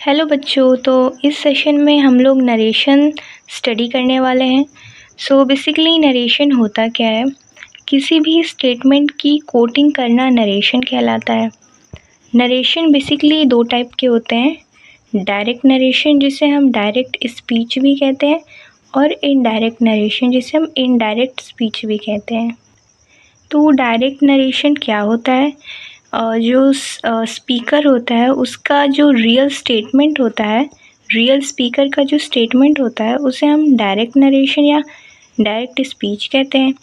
Hello बच्चों, तो इस सेशन में हम लोग नरेशन स्टडी करने वाले हैं। सो बेसिकली नरेशन होता क्या है, किसी भी स्टेटमेंट की कोटिंग करना नरेशन कहलाता है। नरेशन बेसिकली दो टाइप के होते हैं, डायरेक्ट नरेशन जिसे हम डायरेक्ट स्पीच भी कहते हैं और इनडायरेक्ट नरेशन जिसे हम इनडायरेक्ट स्पीच भी कहते हैं। तो डायरेक्ट नरेशन क्या होता है, जो स्पीकर होता है उसका जो रियल स्टेटमेंट होता है, रियल स्पीकर का जो स्टेटमेंट होता है उसे हम डायरेक्ट नरेशन या डायरेक्ट स्पीच कहते हैं।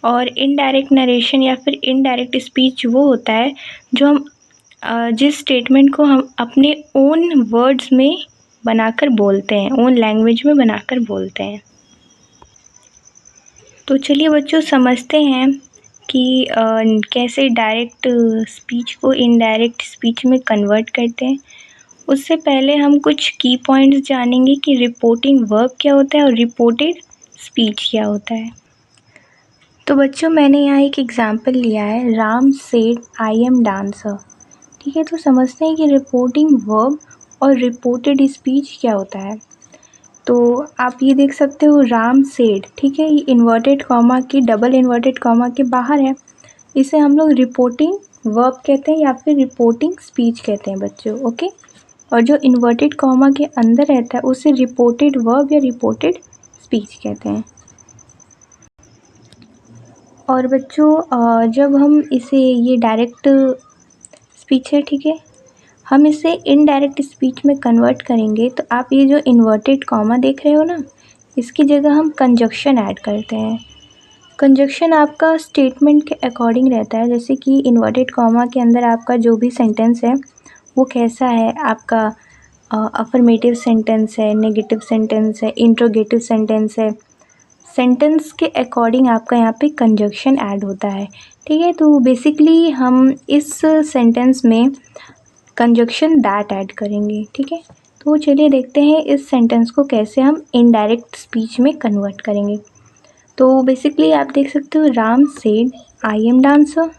और इनडायरेक्ट नरेशन या फिर इनडायरेक्ट स्पीच वो होता है जो हम जिस स्टेटमेंट को हम अपने ओन वर्ड्स में बनाकर बोलते हैं, ओन लैंग्वेज में बनाकर बोलते हैं। तो चलिए बच्चों समझते हैं कि कैसे डायरेक्ट स्पीच को इनडायरेक्ट स्पीच में कन्वर्ट करते हैं। उससे पहले हम कुछ की पॉइंट्स जानेंगे कि रिपोर्टिंग वर्ब क्या होता है और रिपोर्टेड स्पीच क्या होता है। तो बच्चों मैंने यहाँ एक एग्जांपल लिया है, Ram said I am dancer. ठीक है, तो समझते हैं कि रिपोर्टिंग वर्ब और रिपोर्टेड स्पीच क्या होता है। तो आप ये देख सकते हो राम सेड, ठीक है, ये इन्वर्टेड कॉमा की डबल इन्वर्टेड कॉमा के बाहर है, इसे हम लोग रिपोर्टिंग वर्ब कहते हैं या फिर रिपोर्टिंग स्पीच कहते हैं बच्चों। ओके, और जो इन्वर्टेड कॉमा के अंदर रहता है उसे रिपोर्टेड वर्ब या रिपोर्टेड स्पीच कहते हैं। और बच्चों जब हम इसे, ये डायरेक्ट स्पीच है, ठीक है, हम इसे इनडायरेक्ट स्पीच में कन्वर्ट करेंगे तो आप ये जो इन्वर्टेड कॉमा देख रहे हो ना, इसकी जगह हम कंजक्शन ऐड करते हैं। कंजक्शन आपका स्टेटमेंट के अकॉर्डिंग रहता है, जैसे कि इन्वर्टेड कॉमा के अंदर आपका जो भी सेंटेंस है वो कैसा है, आपका अफर्मेटिव सेंटेंस है, नेगेटिव सेंटेंस है, इंट्रोगेटिव सेंटेंस है, सेंटेंस के अकॉर्डिंग आपका यहाँ पे कंजक्शन ऐड होता है। ठीक है, तो बेसिकली हम इस सेंटेंस में कंजक्शन दैट ऐड करेंगे। ठीक है, तो चलिए देखते हैं इस सेंटेंस को कैसे हम इनडायरेक्ट स्पीच में कन्वर्ट करेंगे। तो बेसिकली आप देख सकते हो Ram said I am dancer.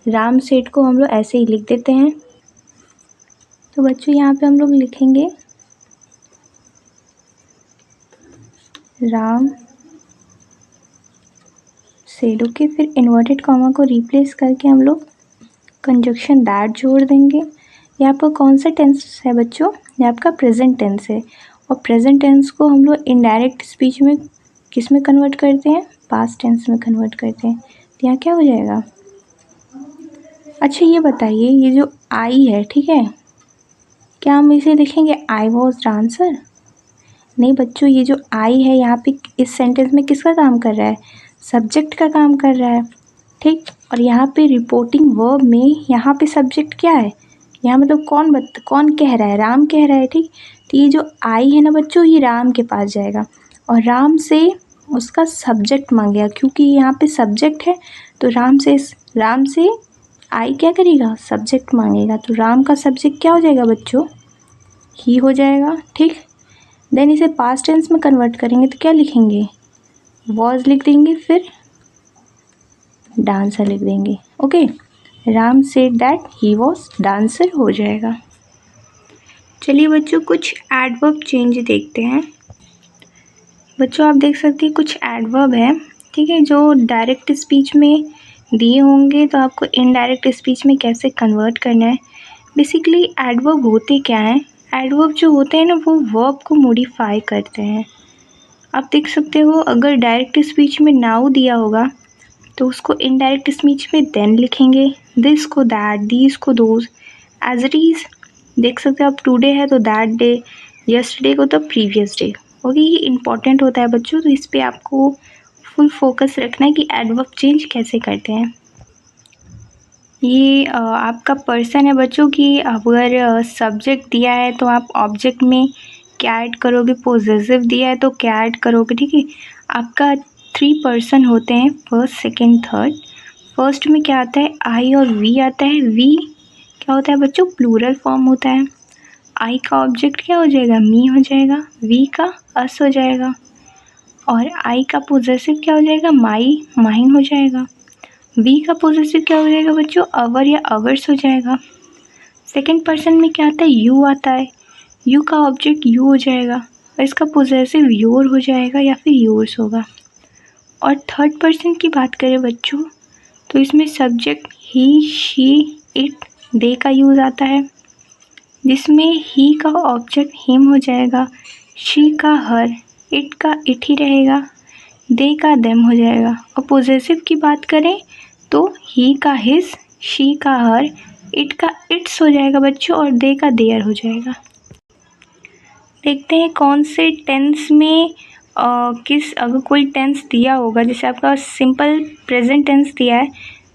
Ram said को हम लोग ऐसे ही लिख देते हैं। तो बच्चों यहाँ पे हम लोग लिखेंगे राम सेड। ओके, फिर इन्वर्टेड कॉमा को रिप्लेस करके हम लोग कंजक्शन दैट जोड़ देंगे। ये आपका कौन सा टेंस है बच्चों, ये आपका प्रेजेंट टेंस है। और प्रेजेंट टेंस को हम लोग इनडायरेक्ट स्पीच में किस में कन्वर्ट करते हैं, पास्ट टेंस में कन्वर्ट करते हैं। तो यहाँ क्या हो जाएगा, अच्छा ये बताइए ये जो आई है, ठीक है, क्या हम इसे लिखेंगे आई वॉज डांसर? नहीं बच्चों, ये जो आई है यहाँ पे इस सेंटेंस में किसका काम कर रहा है, सब्जेक्ट का काम कर रहा है। ठीक, और यहाँ पे रिपोर्टिंग वर्ब में यहाँ पे सब्जेक्ट क्या है, यहाँ मतलब कौन कह रहा है, राम कह रहा है। ठीक, तो ये जो आई है ना बच्चों, ये राम के पास जाएगा और राम से उसका सब्जेक्ट मांगेगा, क्योंकि यहाँ पे सब्जेक्ट है तो राम से आई क्या करेगा, सब्जेक्ट मांगेगा। तो राम का सब्जेक्ट क्या हो जाएगा बच्चों, ही हो जाएगा। ठीक, देन इसे पास्ट टेंस में कन्वर्ट करेंगे तो क्या लिखेंगे, वॉज लिख देंगे, फिर डांसर लिख देंगे। Okay, Ram said that he was dancer हो जाएगा। चलिए बच्चों कुछ एडवर्ब चेंज देखते हैं। बच्चों आप देख सकते हैं कुछ एडवर्ब है, ठीक है, जो डायरेक्ट स्पीच में दिए होंगे तो आपको इनडायरेक्ट स्पीच में कैसे कन्वर्ट करना है। बेसिकली एडवर्ब होते क्या हैं, एडवर्ब जो होते हैं ना वो वर्ब को मॉडिफाई करते हैं। आप देख सकते हो अगर डायरेक्ट स्पीच में नाउ दिया होगा तो उसको इनडायरेक्ट स्पीच में देन लिखेंगे, दिस को दैट, दीज को दोज, एज इट इज़। देख सकते हो आप टुडे है तो दैट डे, यस्टरडे को तो प्रीवियस डे। ओके, ये इंपॉर्टेंट होता है बच्चों, तो इस पर आपको फुल फोकस रखना है कि एडवर्ब चेंज कैसे करते हैं। ये आपका पर्सन है बच्चों की, अगर सब्जेक्ट दिया है तो आप ऑब्जेक्ट में क्या ऐड करोगे, पोजेसिव दिया है तो क्या ऐड करोगे। ठीक है, आपका 3 पर्सन होते हैं, फर्स्ट सेकंड थर्ड। फर्स्ट में क्या आता है, आई और वी आता है। वी क्या होता है बच्चों, प्लूरल फॉर्म होता है। आई का ऑब्जेक्ट क्या हो जाएगा, मी हो जाएगा, वी का अस हो जाएगा, और आई का पोजेसिव क्या हो जाएगा, माई, माइन हो जाएगा। वी का पोजेसिव क्या हो जाएगा बच्चों, अवर या अवर्स हो जाएगा। सेकंड पर्सन में क्या आता है, यू आता है। यू का ऑब्जेक्ट यू हो जाएगा और इसका पोजेसिव योर हो जाएगा या फिर योर्स होगा। और थर्ड पर्सन की बात करें बच्चों तो इसमें सब्जेक्ट ही, शी, इट, दे का यूज़ आता है, जिसमें ही का ऑब्जेक्ट हिम हो जाएगा, शी का हर, इट का इट ही रहेगा, दे का देम हो जाएगा। और पोजेसिव की बात करें तो ही का हिज, शी का हर, इट का इट्स हो जाएगा बच्चों और दे का देयर हो जाएगा। देखते हैं कौन से टेंस में अगर कोई टेंस दिया होगा, जैसे आपका सिंपल प्रेजेंट टेंस दिया है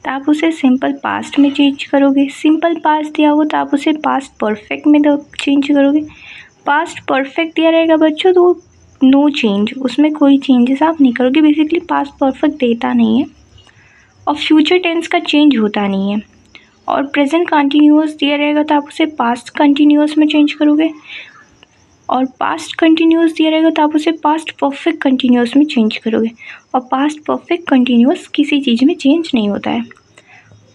तो आप उसे सिंपल पास्ट में चेंज करोगे। सिंपल पास्ट दिया होगा तो आप उसे पास्ट परफेक्ट में चेंज करोगे। पास्ट परफेक्ट दिया रहेगा बच्चों तो नो चेंज, उसमें कोई चेंजेस आप नहीं करोगे। बेसिकली पास्ट परफेक्ट देता नहीं है और फ्यूचर टेंस का चेंज होता नहीं है। और प्रेजेंट कंटिन्यूअस दिया रहेगा तो आप उसे पास्ट कंटिन्यूअस में चेंज करोगे और पास्ट कंटिन्यूअस दिया रहेगा तो आप उसे पास्ट परफेक्ट कंटिन्यूअस में चेंज करोगे। और पास्ट परफेक्ट कंटिन्यूअस किसी चीज़ में चेंज नहीं होता है।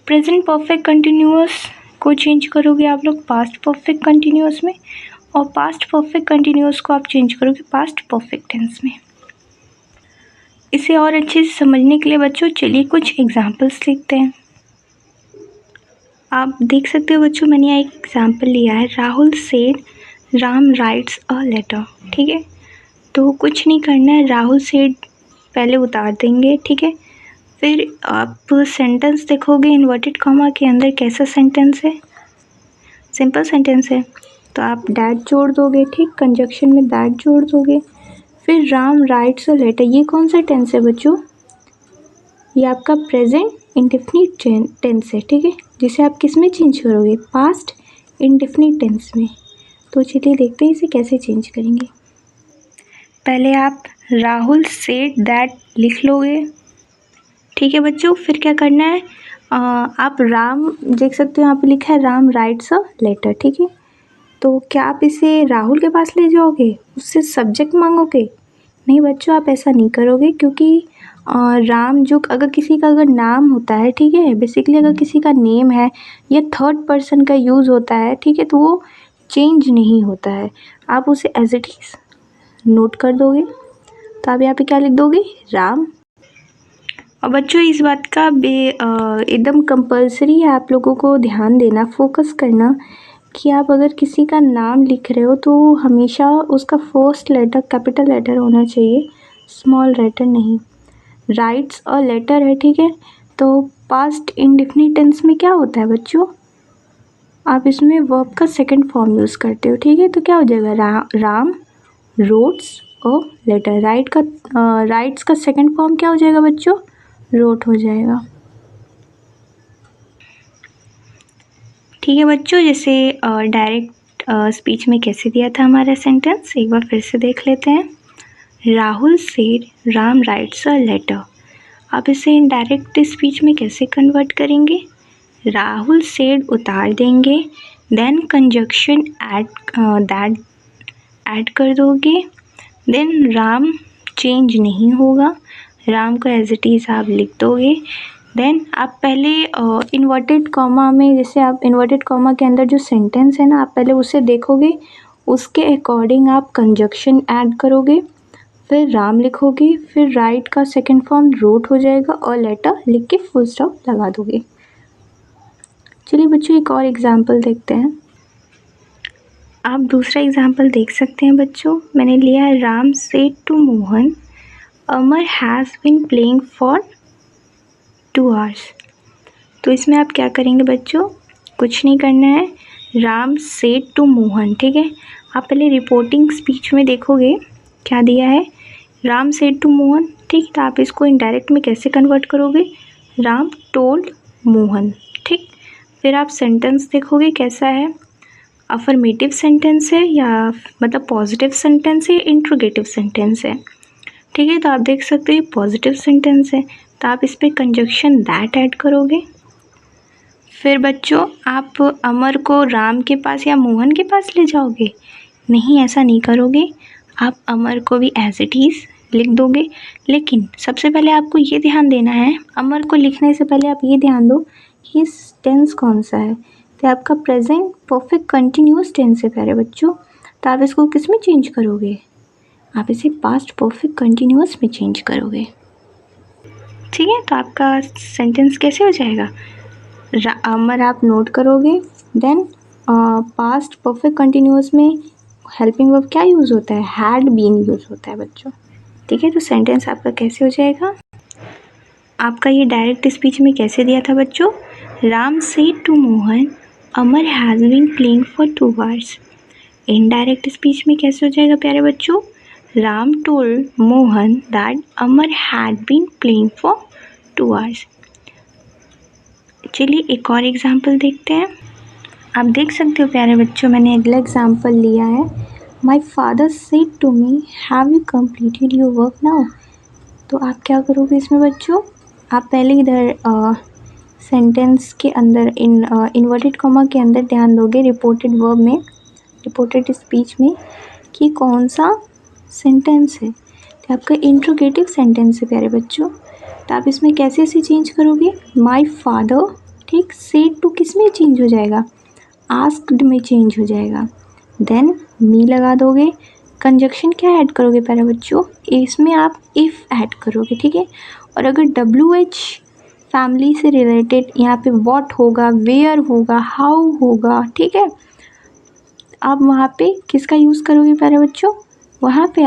प्रेजेंट परफेक्ट कंटिन्यूअस को चेंज करोगे आप लोग पास्ट परफेक्ट कंटिन्यूअस में और पास्ट परफेक्ट कंटिन्यूअस को आप चेंज करोगे पास्ट परफेक्ट टेंस में। इसे और अच्छे से समझने के लिए बच्चों चलिए कुछ एग्जाम्पल्स लिखते हैं। आप देख सकते हो बच्चों मैंने यहाँ एक एग्जाम्पल लिया है, Rahul said Ram writes a letter. ठीक है, तो कुछ नहीं करना है, राहुल सेड पहले उतार देंगे। ठीक है, फिर आप सेंटेंस देखोगे इन्वर्टेड कॉमा के अंदर कैसा सेंटेंस है, सिंपल सेंटेंस है तो आप डैट जोड़ दोगे। ठीक, कंजक्शन में दैट जोड़ दोगे। फिर राम राइट्स अ लेटर, ये कौन सा टेंस है बच्चों, ये आपका प्रेजेंट इंडेफिनिट टेंस है। ठीक है, जिसे आप किस में चेंज करोगे, पास्ट इंडेफिनिट टेंस में। तो चलिए देखते हैं इसे कैसे चेंज करेंगे। पहले आप राहुल सेड दैट लिख लोगे। ठीक है बच्चों, फिर क्या करना है, आप राम देख सकते हो यहाँ पे लिखा है राम राइट्स अ लेटर। ठीक है, तो क्या आप इसे राहुल के पास ले जाओगे, उससे सब्जेक्ट मांगोगे? नहीं बच्चों, आप ऐसा नहीं करोगे क्योंकि राम जो अगर किसी का अगर नाम होता है, ठीक है, बेसिकली अगर किसी का नेम है या थर्ड पर्सन का यूज़ होता है, ठीक है, तो वो चेंज नहीं होता है। आप उसे एज इट इज़ नोट कर दोगे। तो आप यहाँ पे क्या लिख दोगे, राम। और बच्चों इस बात का एकदम कंपलसरी है आप लोगों को ध्यान देना, फोकस करना कि आप अगर किसी का नाम लिख रहे हो तो हमेशा उसका फर्स्ट लेटर कैपिटल लेटर होना चाहिए, स्मॉल लेटर नहीं। राइट्स अ लेटर है, ठीक है, तो पास्ट इंडेफिनिट टेंस में क्या होता है बच्चों, आप इसमें वर्ब का सेकंड फॉर्म यूज़ करते हो। ठीक है, तो क्या हो जाएगा, राम रोट्स अ लेटर। राइट्स का सेकंड फॉर्म क्या हो जाएगा बच्चों, रोट हो जाएगा। ठीक है बच्चों, जैसे डायरेक्ट स्पीच में कैसे दिया था हमारा सेंटेंस, एक बार फिर से देख लेते हैं। Rahul said Ram writes a letter. आप इसे इनडायरेक्ट स्पीच में कैसे कन्वर्ट करेंगे, राहुल सेड उतार देंगे, देन कंजक्शन दैट ऐड कर दोगे, देन राम चेंज नहीं होगा, राम को एज इट इज़ आप लिख दोगे। देन आप पहले इन्वर्टेड कॉमा में, जैसे आप इन्वर्टेड कॉमा के अंदर जो सेंटेंस है ना, आप पहले उसे देखोगे, उसके अकॉर्डिंग आप कंजक्शन ऐड करोगे, फिर राम लिखोगे, फिर राइट का सेकंड फॉर्म रोट हो जाएगा और लेटर लिख के फुल स्टॉप लगा दोगे। चलिए बच्चों एक और एग्जाम्पल देखते हैं। आप दूसरा एग्जाम्पल देख सकते हैं बच्चों, मैंने लिया है, Ram said to Mohan Amar has been playing for 2 hours। तो इसमें आप क्या करेंगे बच्चों, कुछ नहीं करना है, राम सेड टू मोहन। ठीक है, आप पहले रिपोर्टिंग स्पीच में देखोगे क्या दिया है, राम सेड टू मोहन। ठीक, तो आप इसको इनडायरेक्ट में कैसे कन्वर्ट करोगे, राम टोल्ड मोहन। ठीक, फिर आप सेंटेंस देखोगे कैसा है, अफर्मेटिव सेंटेंस है या मतलब पॉजिटिव सेंटेंस है, इंट्रोगेटिव सेंटेंस है। ठीक है, तो आप देख सकते हो पॉजिटिव सेंटेंस है तो आप इस पर कंजक्शन दैट ऐड करोगे। फिर बच्चों आप अमर को राम के पास या मोहन के पास ले जाओगे, नहीं ऐसा नहीं करोगे, आप अमर को भी एज इट इज़ लिख दोगे। लेकिन सबसे पहले आपको ये ध्यान देना है, अमर को लिखने से पहले आप ये ध्यान दो कि टेंस कौन सा है, तो आपका प्रेजेंट परफेक्ट कंटिन्यूअस टेंस है प्यारे बच्चों। तो आप इसको किस में चेंज करोगे? आप इसे पास्ट परफेक्ट कंटिन्यूअस में चेंज करोगे। ठीक है, तो आपका सेंटेंस कैसे हो जाएगा? अमर आप नोट करोगे, देन पास्ट परफेक्ट कंटिन्यूअस में हेल्पिंग वर्ब क्या यूज़ होता है? हैड बीन यूज़ होता है बच्चों। ठीक है, तो सेंटेंस आपका कैसे हो जाएगा? आपका ये डायरेक्ट स्पीच में कैसे दिया था बच्चों? Ram said to Mohan Amar has been playing for 2 hours। Indirect speech में कैसे हो जाएगा प्यारे बच्चों? Ram told Mohan that Amar had been playing for 2 hours। चलिए एक और एग्जाम्पल देखते हैं। आप देख सकते हो प्यारे बच्चों, मैंने अगला एग्जाम्पल लिया है। My father said to me have you completed your work now. तो आप क्या करोगे इसमें बच्चों? आप पहले इधर सेंटेंस के अंदर इन्वर्टेड कॉमा के अंदर ध्यान दोगे रिपोर्टेड वर्ब में, रिपोर्टेड स्पीच में कि कौन सा सेंटेंस है। तो आपका इंट्रोगेटिव सेंटेंस है प्यारे बच्चों। तो आप इसमें कैसे इसे चेंज करोगे? माई फादर, ठीक, सेड टू किस में चेंज हो जाएगा? आस्क्ड में चेंज हो जाएगा। देन मी लगा दोगे। कंजक्शन क्या ऐड करोगे प्यारे बच्चों? इसमें आप इफ़ ऐड करोगे। ठीक है, और अगर WH फैमिली से रिलेटेड यहाँ पे व्हाट होगा, वेयर होगा, हाउ होगा। ठीक है, आप वहाँ पे किसका यूज़ करोगे प्यारे बच्चों? वहाँ पे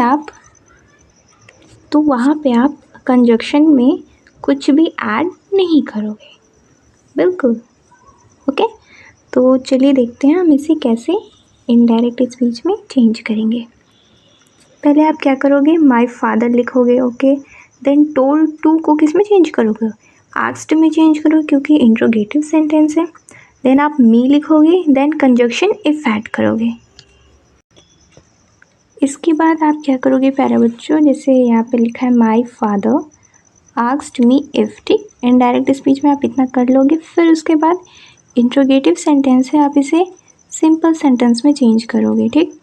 आप कंजक्शन में कुछ भी ऐड नहीं करोगे, बिल्कुल। ओके, तो चलिए देखते हैं हम इसे कैसे इनडायरेक्ट स्पीच में चेंज करेंगे। पहले आप क्या करोगे? माय फादर लिखोगे, ओके। देन टोल्ड टू को किस में चेंज करोगे? आस्क्ड में चेंज करोगे क्योंकि इंट्रोगेटिव सेंटेंस है। देन आप मी लिखोगे, देन कंजक्शन इफ ऐड करोगे। इसके बाद आप क्या करोगे प्यारे बच्चों? जैसे यहाँ पे लिखा है my father asked me if, ठीक, इनडायरेक्ट स्पीच में आप इतना कर लोगे। फिर उसके बाद इंट्रोगेटिव सेंटेंस है, आप इसे सिंपल सेंटेंस में चेंज करोगे। ठीक,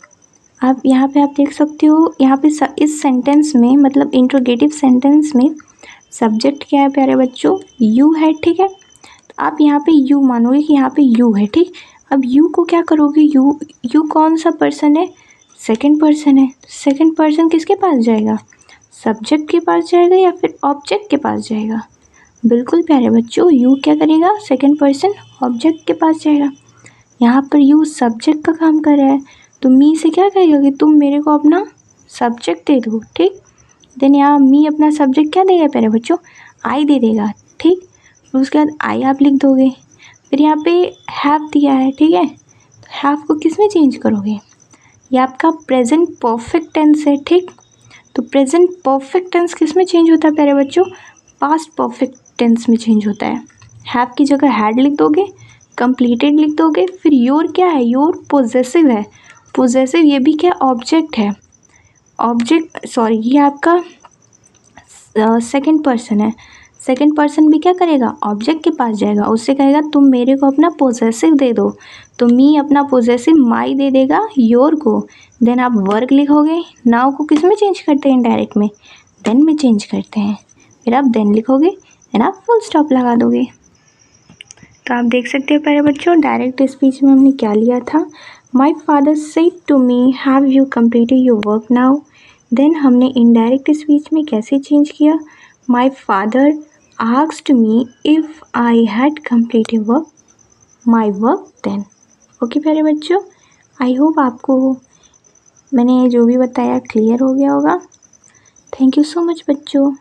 आप यहाँ पे आप देख सकते हो, यहाँ पे इस सेंटेंस में मतलब इंट्रोगेटिव सेंटेंस में सब्जेक्ट क्या है प्यारे बच्चों? यू है। ठीक है, तो आप यहाँ पे यू मानोगे कि यहाँ पे यू है। ठीक, अब यू को क्या करोगे? यू कौन सा पर्सन है? सेकंड पर्सन है। सेकंड पर्सन किसके पास जाएगा? सब्जेक्ट के पास जाएगा या फिर ऑब्जेक्ट के पास जाएगा? बिल्कुल प्यारे बच्चों, यू क्या करेगा? सेकंड पर्सन ऑब्जेक्ट के पास जाएगा। यहाँ पर यू सब्जेक्ट का काम कर रहा है, तो मी से क्या कहेगा कि तुम मेरे को अपना सब्जेक्ट दे दो। ठीक, देन यहाँ मी अपना सब्जेक्ट क्या देगा प्यारे बच्चों? आई दे देगा। ठीक, फिर उसके बाद आई आप लिख दोगे। फिर यहाँ पे हैव दिया है। ठीक है, तो हैव को किस में चेंज करोगे? ये आपका प्रेजेंट परफेक्ट टेंस है। ठीक, तो प्रेजेंट परफेक्ट टेंस किस में चेंज होता है प्यारे बच्चों? पास्ट परफेक्ट टेंस में चेंज होता है। हैव की जगह हैड लिख दोगे, कंप्लीटेड लिख दोगे। फिर योर क्या है? योर पोजेसिव है। पोजेसिव ये भी क्या? ऑब्जेक्ट है। ये आपका सेकंड पर्सन है। सेकंड पर्सन भी क्या करेगा? ऑब्जेक्ट के पास जाएगा, उससे कहेगा तुम मेरे को अपना पोजेसिव दे दो। तो मी अपना पोजेसिव माई दे देगा योर को। देन आप वर्क लिखोगे। नाउ को किस में चेंज करते हैं? इनडायरेक्ट में देन में चेंज करते हैं। फिर आप देन लिखोगे, देन आप फुल स्टॉप लगा दोगे। तो आप देख सकते हो प्यारे बच्चों, डायरेक्ट स्पीच में हमने क्या लिया था? My father said to me have you completed your work now. Then हमने इनडायरेक्ट स्पीच में कैसे चेंज किया? My father asked me if I had completed my work then. Okay प्यारे बच्चों, आई होप आपको मैंने जो भी बताया क्लियर हो गया होगा। थैंक यू सो मच बच्चों।